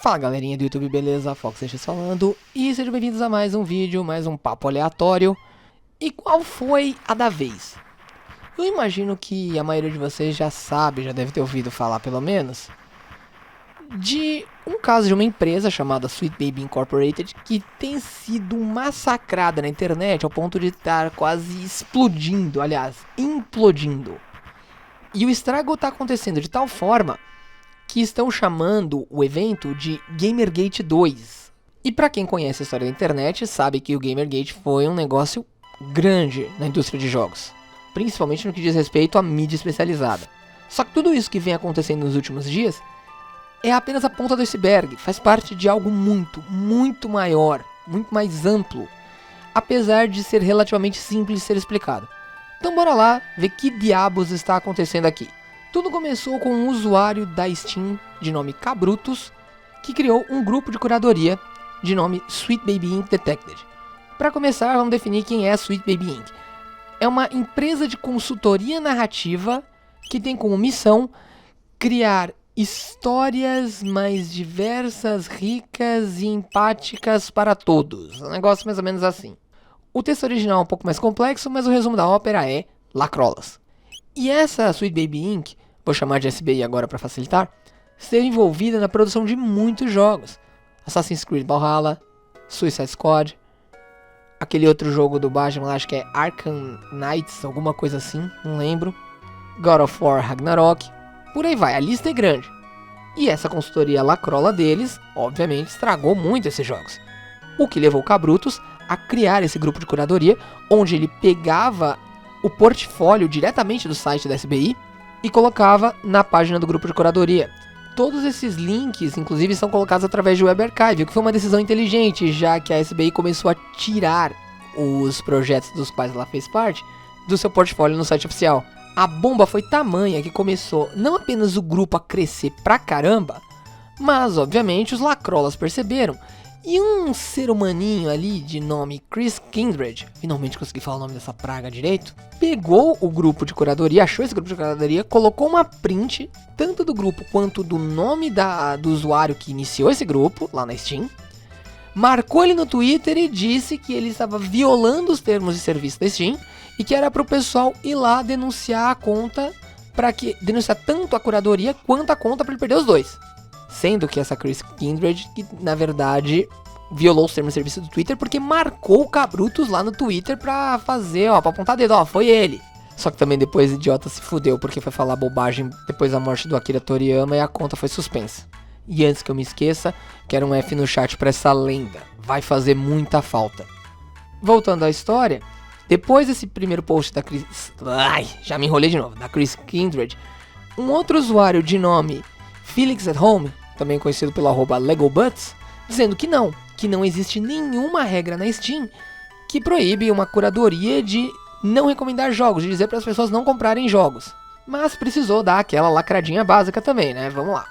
Fala galerinha do YouTube, beleza? Fox Seixas falando e sejam bem-vindos a mais um vídeo, mais um papo aleatório. E qual foi a da vez? Eu imagino que a maioria de vocês já sabe, já deve ter ouvido falar pelo menos, de um caso de uma empresa chamada Sweet Baby Incorporated que tem sido massacrada na internet ao ponto de estar quase explodindo, aliás, implodindo. E o estrago está acontecendo de tal forma que estão chamando o evento de Gamergate 2. E para quem conhece a história da internet, sabe que o Gamergate foi um negócio grande na indústria de jogos, principalmente no que diz respeito à mídia especializada. Só que tudo isso que vem acontecendo nos últimos dias é apenas a ponta do iceberg, faz parte de algo muito maior, muito mais amplo, apesar de ser relativamente simples de ser explicado. Então bora lá ver que diabos está acontecendo aqui. Tudo começou com um usuário da Steam de nome Cabrutos, que criou um grupo de curadoria de nome Sweet Baby Inc. Detected. Para começar, vamos definir quem é a Sweet Baby Inc. É uma empresa de consultoria narrativa que tem como missão criar histórias mais diversas, ricas e empáticas para todos. Um negócio mais ou menos assim. O texto original é um pouco mais complexo, mas o resumo da ópera é lacrolas. E essa Sweet Baby Inc., vou chamar de SBI agora para facilitar, esteve envolvida na produção de muitos jogos. Assassin's Creed Valhalla, Suicide Squad, aquele outro jogo do Batman, acho que é Arkham Knights, alguma coisa assim, não lembro. God of War Ragnarok, por aí vai, a lista é grande. E essa consultoria lacrola deles, obviamente, estragou muito esses jogos. O que levou o Cabrutos a criar esse grupo de curadoria, onde ele pegava o portfólio diretamente do site da SBI e colocava na página do grupo de curadoria. Todos esses links, inclusive, são colocados através de Web Archive, o que foi uma decisão inteligente, já que a SBI começou a tirar os projetos dos quais ela fez parte do seu portfólio no site oficial. A bomba foi tamanha que começou não apenas o grupo a crescer pra caramba, mas, obviamente, os lacrolas perceberam. E um ser humaninho ali de nome Chris Kindred, finalmente consegui falar o nome dessa praga direito, pegou o grupo de curadoria, achou esse grupo de curadoria, colocou uma print, tanto do grupo quanto do nome do usuário que iniciou esse grupo, lá na Steam, marcou ele no Twitter e disse que ele estava violando os termos de serviço da Steam e que era para o pessoal ir lá denunciar a conta, denunciar tanto a curadoria quanto a conta para ele perder os dois. Sendo que essa Chris Kindred, que na verdade violou os termos de serviço do Twitter porque marcou o Cabrutos lá no Twitter pra fazer, pra apontar dedo, foi ele. Só que também depois o idiota se fudeu porque foi falar bobagem depois da morte do Akira Toriyama e a conta foi suspensa. E antes que eu me esqueça, quero um F no chat pra essa lenda, vai fazer muita falta. Voltando à história, depois desse primeiro post da Chris... já me enrolei de novo, da Chris Kindred, um outro usuário de nome Felix at Home, também conhecido pelo @LegoButts, dizendo que não existe nenhuma regra na Steam que proíbe uma curadoria de não recomendar jogos, de dizer para as pessoas não comprarem jogos. Mas precisou dar aquela lacradinha básica também, né? Vamos lá.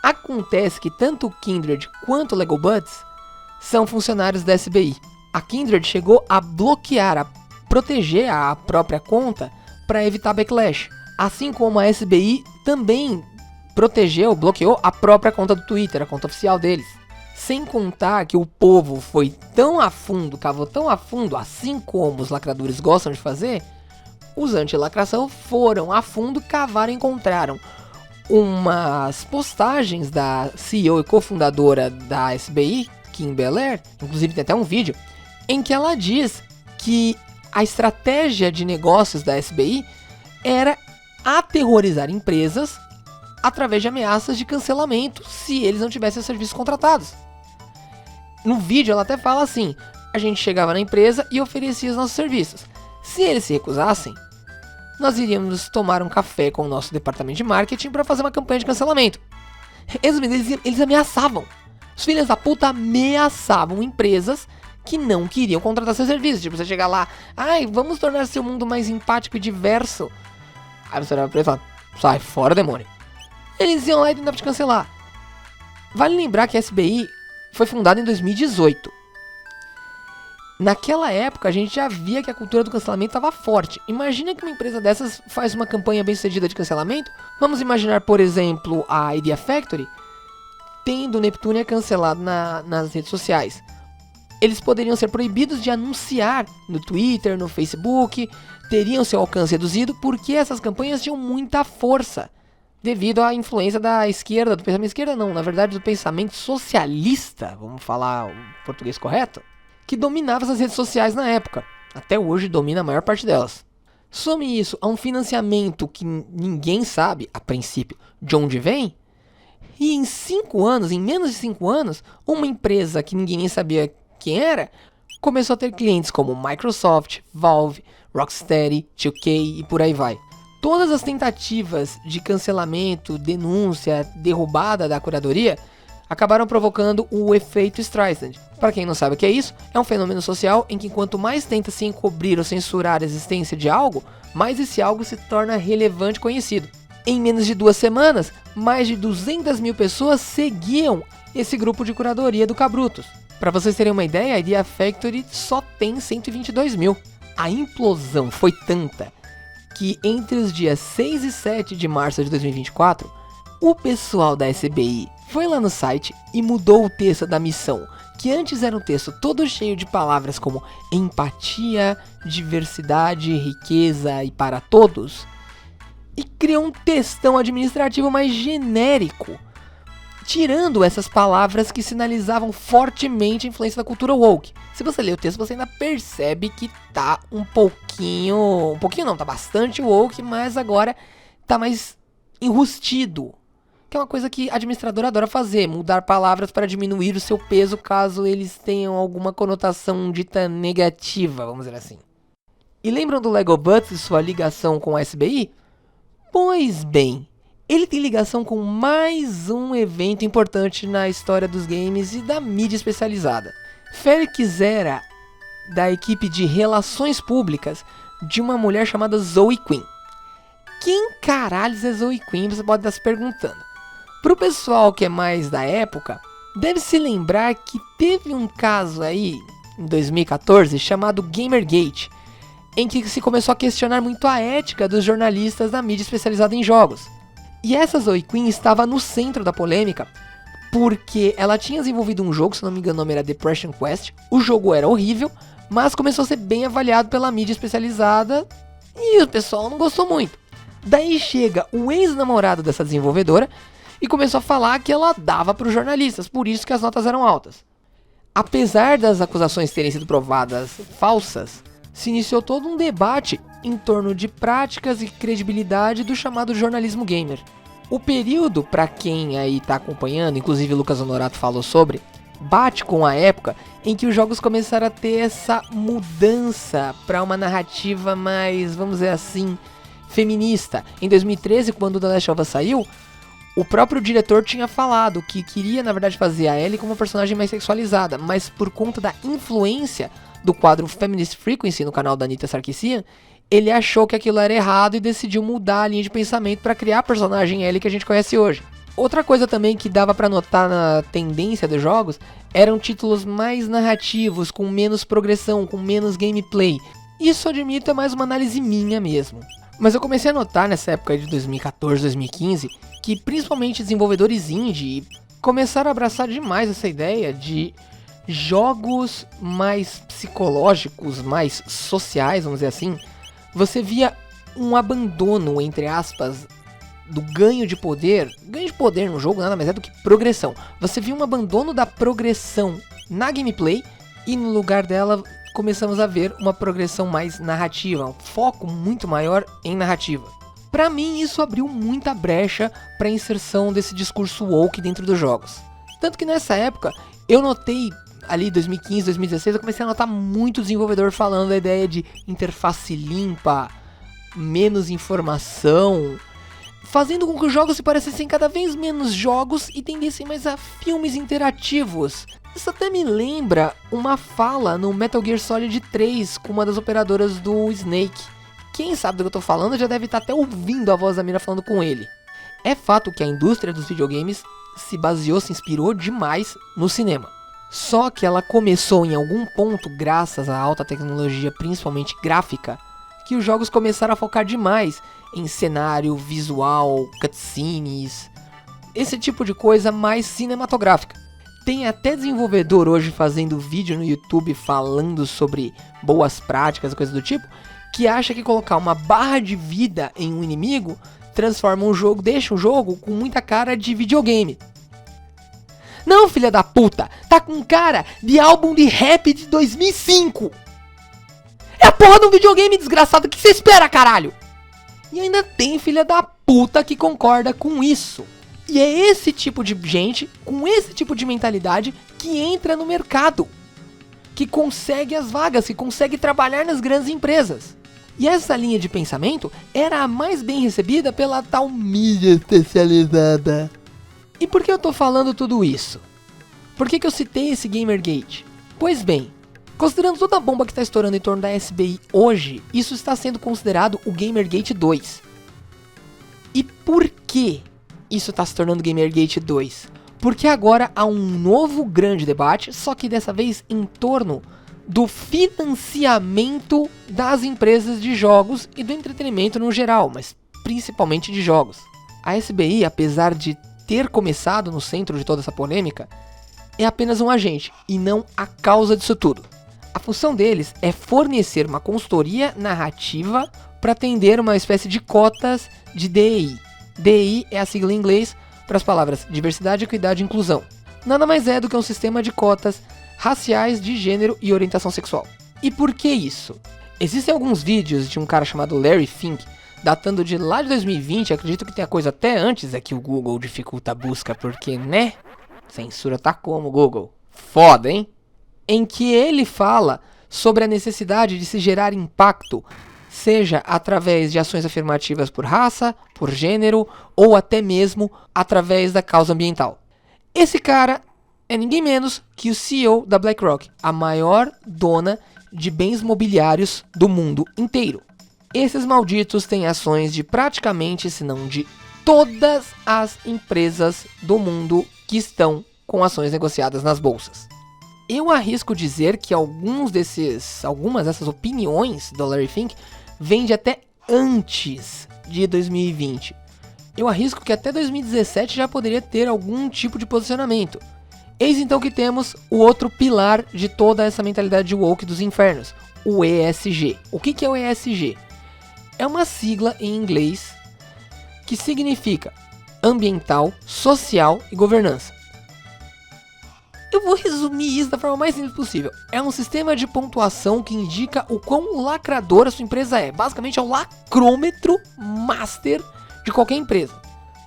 Acontece que tanto o Kindred quanto o LegoButts são funcionários da SBI. A Kindred chegou a proteger a própria conta para evitar backlash, assim como a SBI também bloqueou a própria conta do Twitter, a conta oficial deles. Sem contar que o povo foi tão a fundo, cavou tão a fundo, assim como os lacradores gostam de fazer, os anti-lacração foram a fundo, cavaram e encontraram umas postagens da CEO e cofundadora da SBI, Kim Belair, inclusive tem até um vídeo, em que ela diz que a estratégia de negócios da SBI era aterrorizar empresas através de ameaças de cancelamento se eles não tivessem os serviços contratados. No vídeo ela até fala assim: a gente chegava na empresa e oferecia os nossos serviços. Se eles se recusassem, nós iríamos tomar um café com o nosso departamento de marketing para fazer uma campanha de cancelamento. Resumindo, eles ameaçavam. Os filhos da puta ameaçavam empresas que não queriam contratar seus serviços. Tipo, você chegar lá, vamos tornar seu mundo mais empático e diverso. Aí você olhava pra ele e falava: sai fora, demônio. Eles iam lá e tentavam te cancelar. Vale lembrar que a SBI foi fundada em 2018. Naquela época a gente já via que a cultura do cancelamento estava forte. Imagina que uma empresa dessas faz uma campanha bem sucedida de cancelamento. Vamos imaginar, por exemplo, a Idea Factory, tendo Neptunia cancelado nas redes sociais. Eles poderiam ser proibidos de anunciar no Twitter, no Facebook, teriam seu alcance reduzido porque essas campanhas tinham muita força, devido à influência da esquerda, do pensamento esquerda não, na verdade do pensamento socialista, vamos falar o português correto, que dominava essas redes sociais na época. Até hoje domina a maior parte delas. Some isso a um financiamento que ninguém sabe, a princípio, de onde vem, e em 5 anos, em menos de 5 anos, uma empresa que ninguém nem sabia quem era, começou a ter clientes como Microsoft, Valve, Rocksteady, 2K e por aí vai. Todas as tentativas de cancelamento, denúncia, derrubada da curadoria acabaram provocando o efeito Streisand. Para quem não sabe o que é isso, é um fenômeno social em que quanto mais tenta se encobrir ou censurar a existência de algo, mais esse algo se torna relevante e conhecido. Em menos de 2 semanas, mais de 200 mil pessoas seguiam esse grupo de curadoria do Cabrutos. Para vocês terem uma ideia, a Idea Factory só tem 122 mil. A implosão foi tanta que entre os dias 6 e 7 de março de 2024, o pessoal da SBI foi lá no site e mudou o texto da missão, que antes era um texto todo cheio de palavras como empatia, diversidade, riqueza e para todos, e criou um textão administrativo mais genérico, tirando essas palavras que sinalizavam fortemente a influência da cultura woke. Se você ler o texto, você ainda percebe que tá um pouquinho não, tá bastante woke, mas agora tá mais enrustido. Que é uma coisa que administrador adora fazer, mudar palavras para diminuir o seu peso caso eles tenham alguma conotação dita negativa, vamos dizer assim. E lembram do Lego Butts e sua ligação com a SBI? Pois bem, ele tem ligação com mais um evento importante na história dos games e da mídia especializada. Felix era da equipe de relações públicas de uma mulher chamada Zoe Quinn. Quem caralhos é Zoe Quinn? Você pode estar se perguntando. Pro pessoal que é mais da época, deve se lembrar que teve um caso aí, em 2014, chamado Gamergate, em que se começou a questionar muito a ética dos jornalistas da mídia especializada em jogos. E essa Zoe Quinn estava no centro da polêmica, porque ela tinha desenvolvido um jogo, se não me engano o nome era Depression Quest, o jogo era horrível, mas começou a ser bem avaliado pela mídia especializada e o pessoal não gostou muito. Daí chega o ex-namorado dessa desenvolvedora e começou a falar que ela dava para os jornalistas, por isso que as notas eram altas. Apesar das acusações terem sido provadas falsas, se iniciou todo um debate em torno de práticas e credibilidade do chamado jornalismo gamer. O período, para quem aí tá acompanhando, inclusive o Lucas Honorato falou sobre, bate com a época em que os jogos começaram a ter essa mudança para uma narrativa mais, vamos dizer assim, feminista. Em 2013, quando The Last of Us saiu, o próprio diretor tinha falado que queria, na verdade, fazer a Ellie como uma personagem mais sexualizada, mas por conta da influência do quadro Feminist Frequency no canal da Anita Sarkeesian, ele achou que aquilo era errado e decidiu mudar a linha de pensamento para criar a personagem Ellie que a gente conhece hoje. Outra coisa também que dava para notar na tendência dos jogos eram títulos mais narrativos, com menos progressão, com menos gameplay. Isso, admito, é mais uma análise minha mesmo. Mas eu comecei a notar nessa época de 2014, 2015, que principalmente desenvolvedores indie começaram a abraçar demais essa ideia de jogos mais psicológicos, mais sociais, vamos dizer assim. Você via um abandono, entre aspas, do ganho de poder. Ganho de poder no jogo nada mais é do que progressão. Você via um abandono da progressão na gameplay e no lugar dela começamos a ver uma progressão mais narrativa, um foco muito maior em narrativa. Pra mim isso abriu muita brecha para a inserção desse discurso woke dentro dos jogos. Tanto que nessa época eu notei, ali 2015, 2016, eu comecei a notar muito desenvolvedor falando da ideia de interface limpa, menos informação, fazendo com que os jogos se parecessem cada vez menos jogos e tendessem mais a filmes interativos. Isso até me lembra uma fala no Metal Gear Solid 3 com uma das operadoras do Snake. Quem sabe do que eu tô falando já deve estar até ouvindo a voz da mina falando com ele. É fato que a indústria dos videogames se baseou, se inspirou demais no cinema. Só que ela começou em algum ponto, graças à alta tecnologia, principalmente gráfica, que os jogos começaram a focar demais em cenário, visual, cutscenes, esse tipo de coisa mais cinematográfica. Tem até desenvolvedor hoje fazendo vídeo no YouTube falando sobre boas práticas e coisas do tipo, que acha que colocar uma barra de vida em um inimigo transforma um jogo, deixa o jogo com muita cara de videogame. Não, filha da puta, tá com cara de álbum de rap de 2005. É a porra de um videogame, desgraçado, o que você espera, caralho? E ainda tem filha da puta que concorda com isso. E é esse tipo de gente, com esse tipo de mentalidade, que entra no mercado. Que consegue as vagas, que consegue trabalhar nas grandes empresas. E essa linha de pensamento era a mais bem recebida pela tal mídia especializada. E por que eu tô falando tudo isso? Por que eu citei esse Gamergate? Pois bem, considerando toda a bomba que está estourando em torno da SBI hoje, isso está sendo considerado o Gamergate 2. E por que isso está se tornando Gamergate 2? Porque agora há um novo grande debate, só que dessa vez em torno do financiamento das empresas de jogos e do entretenimento no geral, mas principalmente de jogos. A SBI, apesar de ter começado no centro de toda essa polêmica, é apenas um agente e não a causa disso tudo. A função deles é fornecer uma consultoria narrativa para atender uma espécie de cotas de DEI. DEI é a sigla em inglês para as palavras diversidade, equidade e inclusão. Nada mais é do que um sistema de cotas raciais, de gênero e orientação sexual. E por que isso? Existem alguns vídeos de um cara chamado Larry Fink, datando de lá de 2020, acredito que tenha coisa até antes, é que o Google dificulta a busca porque, né? Censura tá como, Google? Foda, hein? Em que ele fala sobre a necessidade de se gerar impacto, seja através de ações afirmativas por raça, por gênero, ou até mesmo através da causa ambiental. Esse cara é ninguém menos que o CEO da BlackRock, a maior dona de bens mobiliários do mundo inteiro. Esses malditos têm ações de praticamente, se não de todas as empresas do mundo que estão com ações negociadas nas bolsas. Eu arrisco dizer que algumas dessas opiniões do Larry Fink vêm de até antes de 2020. Eu arrisco que até 2017 já poderia ter algum tipo de posicionamento. Eis então que temos o outro pilar de toda essa mentalidade woke dos infernos, o ESG. O que é o ESG? É uma sigla em inglês que significa ambiental, social e governança. Eu vou resumir isso da forma mais simples possível. É um sistema de pontuação que indica o quão lacradora a sua empresa é. Basicamente é o lacrômetro master de qualquer empresa.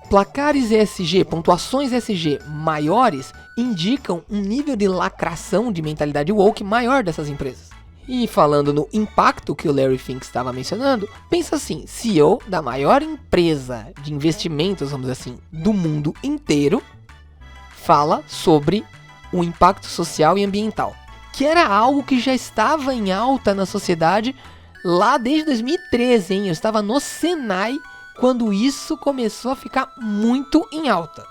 Placares ESG, pontuações ESG maiores indicam um nível de lacração de mentalidade woke maior dessas empresas. E falando no impacto que o Larry Fink estava mencionando, pensa assim, CEO da maior empresa de investimentos, vamos dizer assim, do mundo inteiro, fala sobre o impacto social e ambiental, que era algo que já estava em alta na sociedade lá desde 2013, hein? Eu estava no Senai quando isso começou a ficar muito em alta.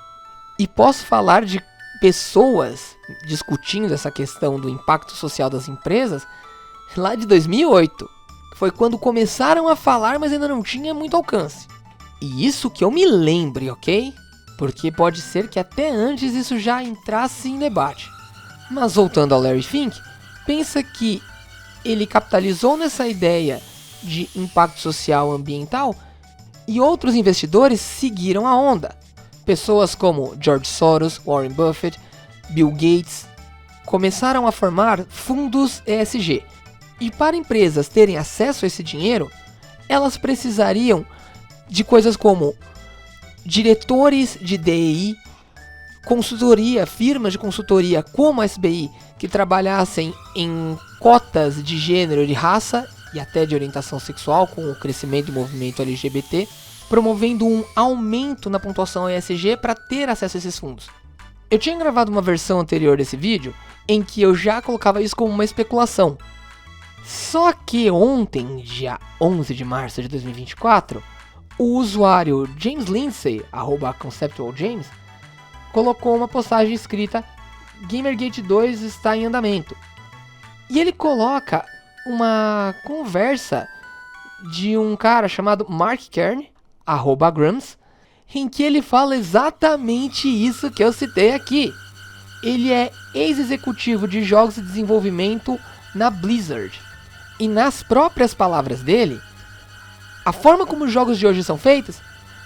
E posso falar de pessoas discutindo essa questão do impacto social das empresas lá de 2008. Foi quando começaram a falar, mas ainda não tinha muito alcance. E isso que eu me lembre, ok? Porque pode ser que até antes isso já entrasse em debate. Mas voltando ao Larry Fink, pensa que ele capitalizou nessa ideia de impacto social ambiental e outros investidores seguiram a onda. Pessoas como George Soros, Warren Buffett, Bill Gates começaram a formar fundos ESG. E para empresas terem acesso a esse dinheiro, elas precisariam de coisas como diretores de DEI, consultoria, firmas de consultoria como a SBI, que trabalhassem em cotas de gênero, de raça e até de orientação sexual com o crescimento do movimento LGBT, promovendo um aumento na pontuação ESG para ter acesso a esses fundos. Eu tinha gravado uma versão anterior desse vídeo em que eu já colocava isso como uma especulação. Só que ontem, dia 11 de março de 2024, o usuário James Lindsay, @ConceptualJames, colocou uma postagem escrita Gamergate 2 está em andamento. E ele coloca uma conversa de um cara chamado Mark Kern, @Grams, em que ele fala exatamente isso que eu citei aqui. Ele é ex-executivo de jogos de desenvolvimento na Blizzard. E nas próprias palavras dele, a forma como os jogos de hoje são feitos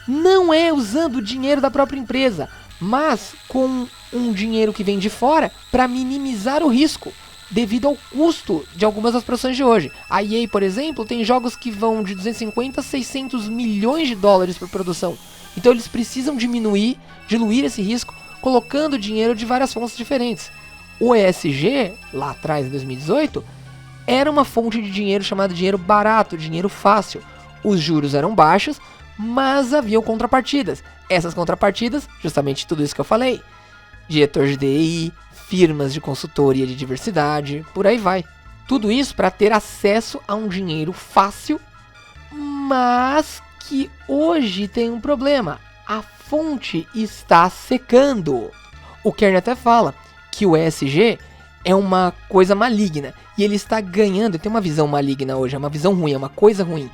não é usando o dinheiro da própria empresa, mas com um dinheiro que vem de fora para minimizar o risco, devido ao custo de algumas das produções de hoje. A EA, por exemplo, tem jogos que vão de 250 a 600 milhões de dólares por produção. Então eles precisam diluir esse risco, colocando dinheiro de várias fontes diferentes. O ESG, lá atrás, em 2018, era uma fonte de dinheiro chamada dinheiro barato, dinheiro fácil. Os juros eram baixos, mas haviam contrapartidas. Essas contrapartidas, justamente tudo isso que eu falei. Diretor de DI, firmas de consultoria de diversidade, por aí vai. Tudo isso para ter acesso a um dinheiro fácil, mas que hoje tem um problema. A fonte está secando. O Kern até fala que o ESG é uma coisa maligna. E ele está ganhando, tem uma visão maligna hoje, é uma visão ruim, é uma coisa ruim.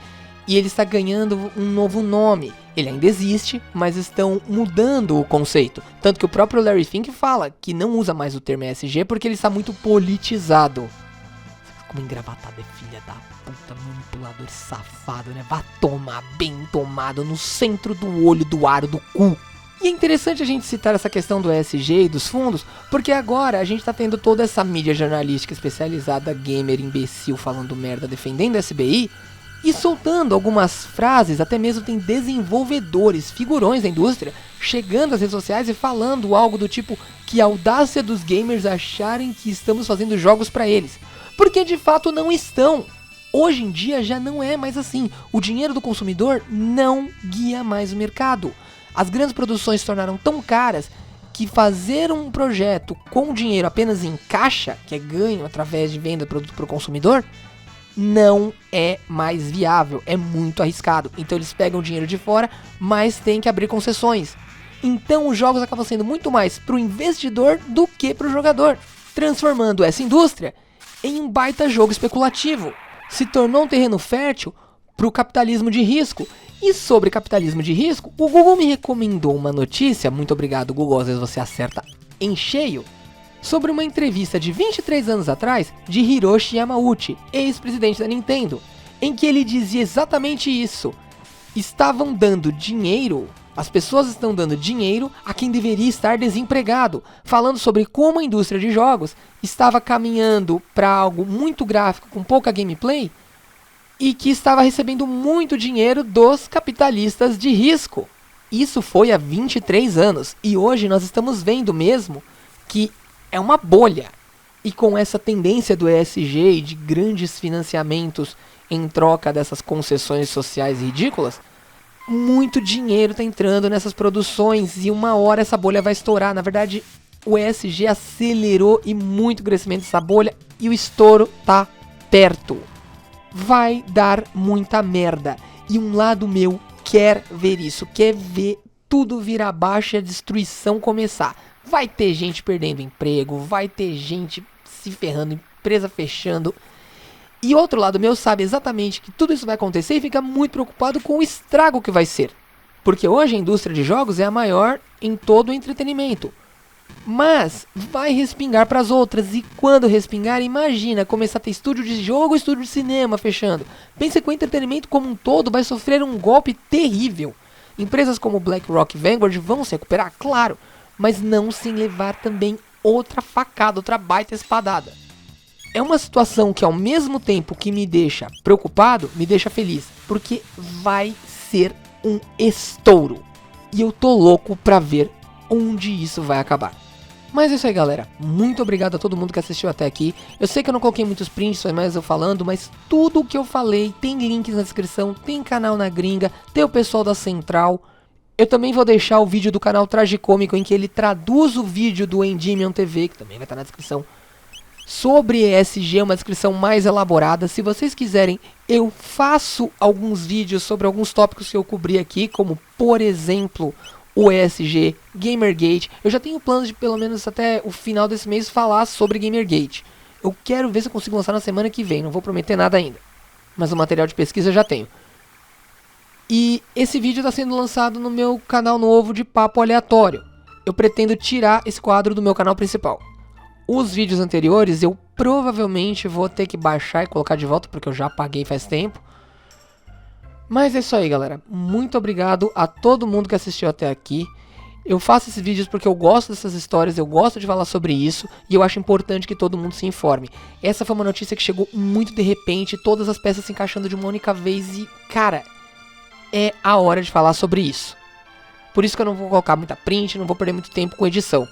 E ele está ganhando um novo nome. Ele ainda existe, mas estão mudando o conceito. Tanto que o próprio Larry Fink fala que não usa mais o termo ESG porque ele está muito politizado. Como engravatado é filha da puta, manipulador safado, né? Vá tomar bem tomado no centro do olho, do aro, do cu. E é interessante a gente citar essa questão do ESG e dos fundos, porque agora a gente tá tendo toda essa mídia jornalística especializada, gamer, imbecil, falando merda, defendendo o SBI, e soltando algumas frases, até mesmo tem desenvolvedores, figurões da indústria, chegando às redes sociais e falando algo do tipo que a audácia dos gamers acharem que estamos fazendo jogos pra eles. Porque de fato não estão. Hoje em dia já não é mais assim. O dinheiro do consumidor não guia mais o mercado. As grandes produções se tornaram tão caras que fazer um projeto com dinheiro apenas em caixa, que é ganho através de venda de produto para o consumidor, não é mais viável, é muito arriscado. Então eles pegam o dinheiro de fora, mas tem que abrir concessões. Então os jogos acabam sendo muito mais para o investidor do que para o jogador, transformando essa indústria em um baita jogo especulativo. Se tornou um terreno fértil para o capitalismo de risco. E sobre capitalismo de risco, o Google me recomendou uma notícia, muito obrigado Google, às vezes você acerta em cheio, sobre uma entrevista de 23 anos atrás de Hiroshi Yamauchi, ex-presidente da Nintendo, em que ele dizia exatamente isso. Estavam dando dinheiro, as pessoas estão dando dinheiro a quem deveria estar desempregado, falando sobre como a indústria de jogos estava caminhando para algo muito gráfico com pouca gameplay, e que estava recebendo muito dinheiro dos capitalistas de risco. Isso foi há 23 anos. E hoje nós estamos vendo mesmo que é uma bolha. E com essa tendência do ESG e de grandes financiamentos em troca dessas concessões sociais ridículas, muito dinheiro está entrando nessas produções e uma hora essa bolha vai estourar. Na verdade, o ESG acelerou e muito o crescimento dessa bolha e o estouro tá perto. Vai dar muita merda. E um lado meu quer ver isso. Quer ver tudo vir abaixo e a destruição começar. Vai ter gente perdendo emprego. Vai ter gente se ferrando, empresa fechando. E outro lado meu sabe exatamente que tudo isso vai acontecer e fica muito preocupado com o estrago que vai ser. Porque hoje a indústria de jogos é a maior em todo o entretenimento. Mas vai respingar para as outras. E quando respingar, imagina começar a ter estúdio de jogo e estúdio de cinema fechando. Pense que o entretenimento como um todo vai sofrer um golpe terrível. Empresas como BlackRock e Vanguard vão se recuperar, claro, mas não sem levar também outra facada, outra baita espadada. É uma situação que ao mesmo tempo que me deixa preocupado, me deixa feliz, porque vai ser um estouro. E eu tô louco pra ver onde isso vai acabar. Mas é isso aí, galera. Muito obrigado a todo mundo que assistiu até aqui. Eu sei que eu não coloquei muitos prints, foi mais eu falando, mas tudo o que eu falei tem links na descrição, tem canal na gringa, tem o pessoal da Central. Eu também vou deixar o vídeo do canal Tragicômico, em que ele traduz o vídeo do Endymion TV, que também vai estar na descrição, sobre ESG, uma descrição mais elaborada. Se vocês quiserem, eu faço alguns vídeos sobre alguns tópicos que eu cobri aqui, como, por exemplo, o ESG, Gamergate. Eu já tenho planos de pelo menos até o final desse mês falar sobre Gamergate. Eu quero ver se eu consigo lançar na semana que vem, não vou prometer nada ainda. Mas o material de pesquisa eu já tenho. E esse vídeo está sendo lançado no meu canal novo de papo aleatório. Eu pretendo tirar esse quadro do meu canal principal. Os vídeos anteriores eu provavelmente vou ter que baixar e colocar de volta, porque eu já paguei faz tempo. Mas é isso aí, galera. Muito obrigado a todo mundo que assistiu até aqui. Eu faço esses vídeos porque eu gosto dessas histórias, eu gosto de falar sobre isso e eu acho importante que todo mundo se informe. Essa foi uma notícia que chegou muito de repente, todas as peças se encaixando de uma única vez e, cara, é a hora de falar sobre isso. Por isso que eu não vou colocar muita print, não vou perder muito tempo com edição.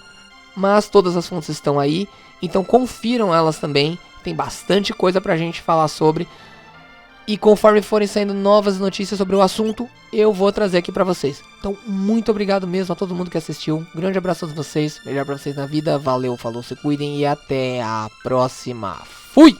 Mas todas as fontes estão aí, então confiram elas também, tem bastante coisa pra gente falar sobre. E conforme forem saindo novas notícias sobre o assunto, eu vou trazer aqui pra vocês. Então, muito obrigado mesmo a todo mundo que assistiu. Um grande abraço a todos vocês. Melhor pra vocês na vida. Valeu, falou, se cuidem e até a próxima. Fui!